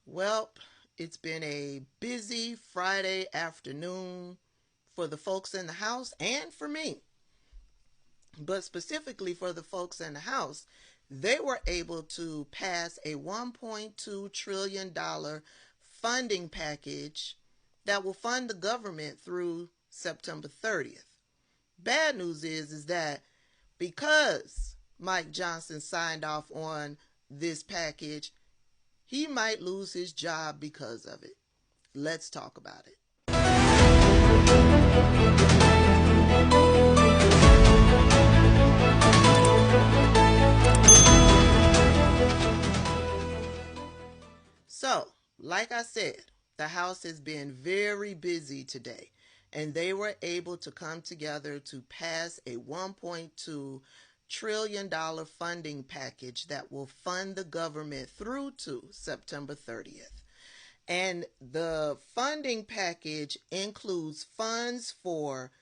Well, it's been a busy Friday afternoon for the folks in the House and for me. But specifically for the folks in the House, they were able to pass a $1.2 trillion funding package that will fund the government through September 30th. Bad news is that because Mike Johnson signed off on this package, he might lose his job because of it. Let's talk about it. So, like I said, the House has been very busy today, and they were able to come together to pass a $1.2 trillion funding package that will fund the government through to September 30th. And the funding package includes funds for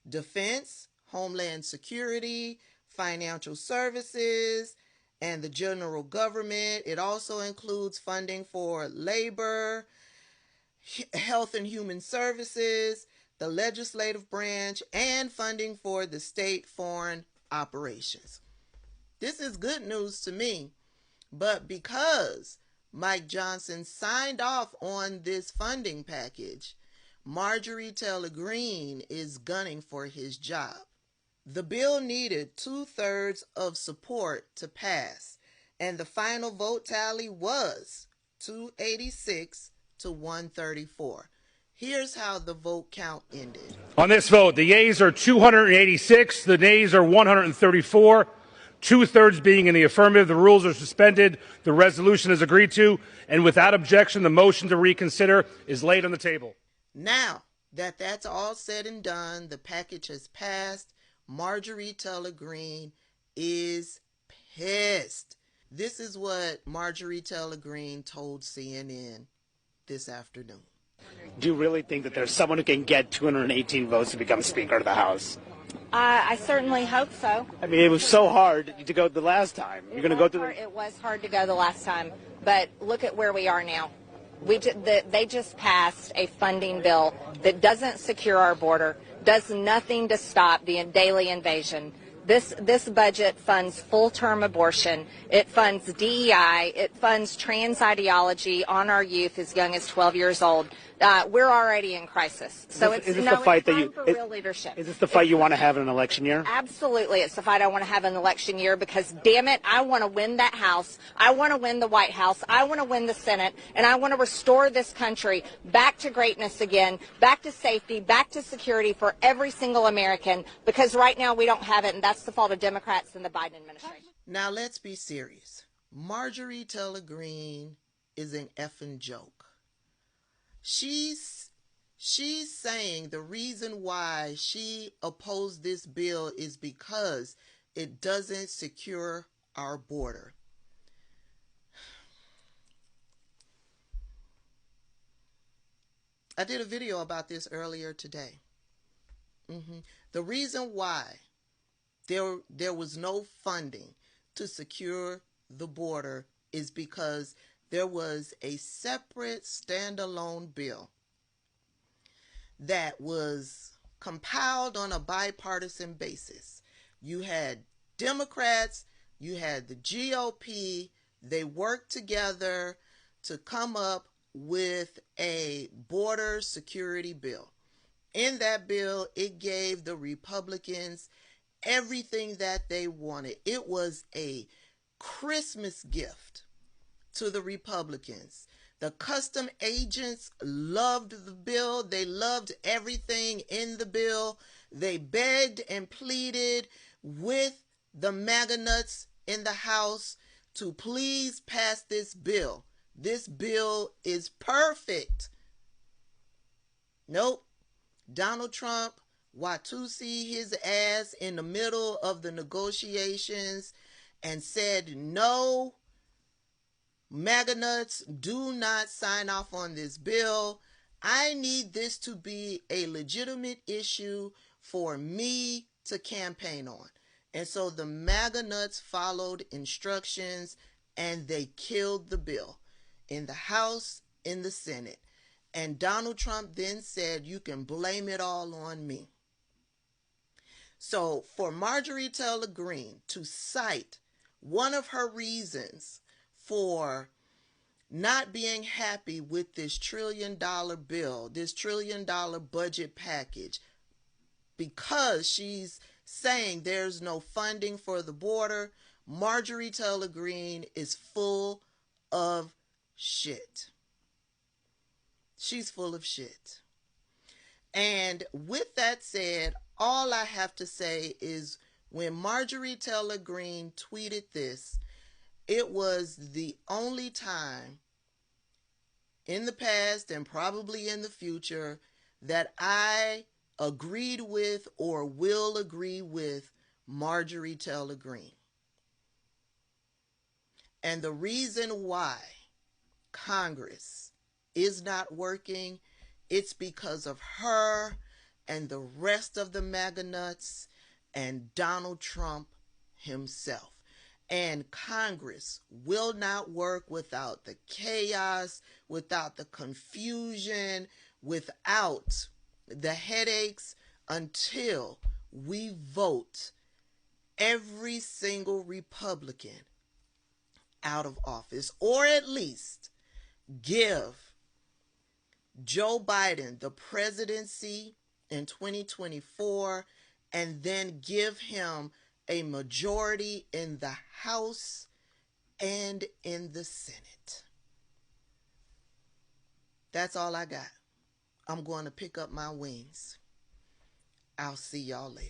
defense, homeland security, financial services, and the general government. It also includes funding for labor, health and human services, the legislative branch, and funding for the state foreign operations. This is good news to me, but because Mike Johnson signed off on this funding package, Marjorie Taylor Greene is gunning for his job. The bill needed 2/3 of support to pass, and the final vote tally was 286 to 134. Here's how the vote count ended. On this vote, the yeas are 286, the nays are 134. 2/3 being in the affirmative, the rules are suspended, the resolution is agreed to, and without objection, the motion to reconsider is laid on the table. Now that that's all said and done, the package has passed. Marjorie Taylor Greene is pissed. This is what Marjorie Taylor Greene told CNN this afternoon. Do you really think that there's someone who can get 218 votes to become Speaker of the House? I certainly hope so. I mean, it was so hard to go the last time. You're going to go through It was hard to go the last time, but look at where we are now. They just passed a funding bill that doesn't secure our border, does nothing to stop the daily invasion. This budget funds full-term abortion. It funds DEI. It funds trans ideology on our youth as young as 12 years old. We're already in crisis. So is this the fight that real leadership. Is this the fight you want to have in an election year? Absolutely, it's the fight I want to have in an election year because, damn it, I want to win that House. I want to win the White House. I want to win the Senate, and I want to restore this country back to greatness again, back to safety, back to security for every single American. Because right now we don't have it, and that's the fault of Democrats and the Biden administration. Now let's be serious. Marjorie Taylor Greene is an effing joke. She's saying the reason why she opposed this bill is because it doesn't secure our border. I did a video about this earlier today. The reason why there was no funding to secure the border is because there was a separate standalone bill that was compiled on a bipartisan basis. You had Democrats, you had the GOP, they worked together to come up with a border security bill. In that bill, it gave the Republicans everything that they wanted. It was a Christmas gift to the Republicans. The custom agents loved the bill. They loved everything in the bill. They begged and pleaded with the MAGA nuts in the House to please pass this bill. This bill is perfect. Nope. Donald Trump Watusi his ass in the middle of the negotiations and said, no, MAGA nuts, do not sign off on this bill. I need this to be a legitimate issue for me to campaign on. And so the MAGA nuts followed instructions and they killed the bill. In the House, in the Senate. And Donald Trump then said, you can blame it all on me. So for Marjorie Taylor Greene to cite one of her reasons for not being happy with this $1 trillion bill, this $1 trillion budget package, because she's saying there's no funding for the border, Marjorie Taylor Greene is full of shit. She's full of shit. And with that said, all I have to say is when Marjorie Taylor Greene tweeted this, it was the only time in the past and probably in the future that I agreed with or will agree with Marjorie Taylor Greene. And the reason why Congress is not working, it's because of her and the rest of the MAGA nuts and Donald Trump himself. And Congress will not work without the chaos, without the confusion, without the headaches, until we vote every single Republican out of office, or at least give Joe Biden the presidency in 2024 and then give him a majority in the House and in the Senate. That's all I got. I'm going to pick up my wings. I'll see y'all later.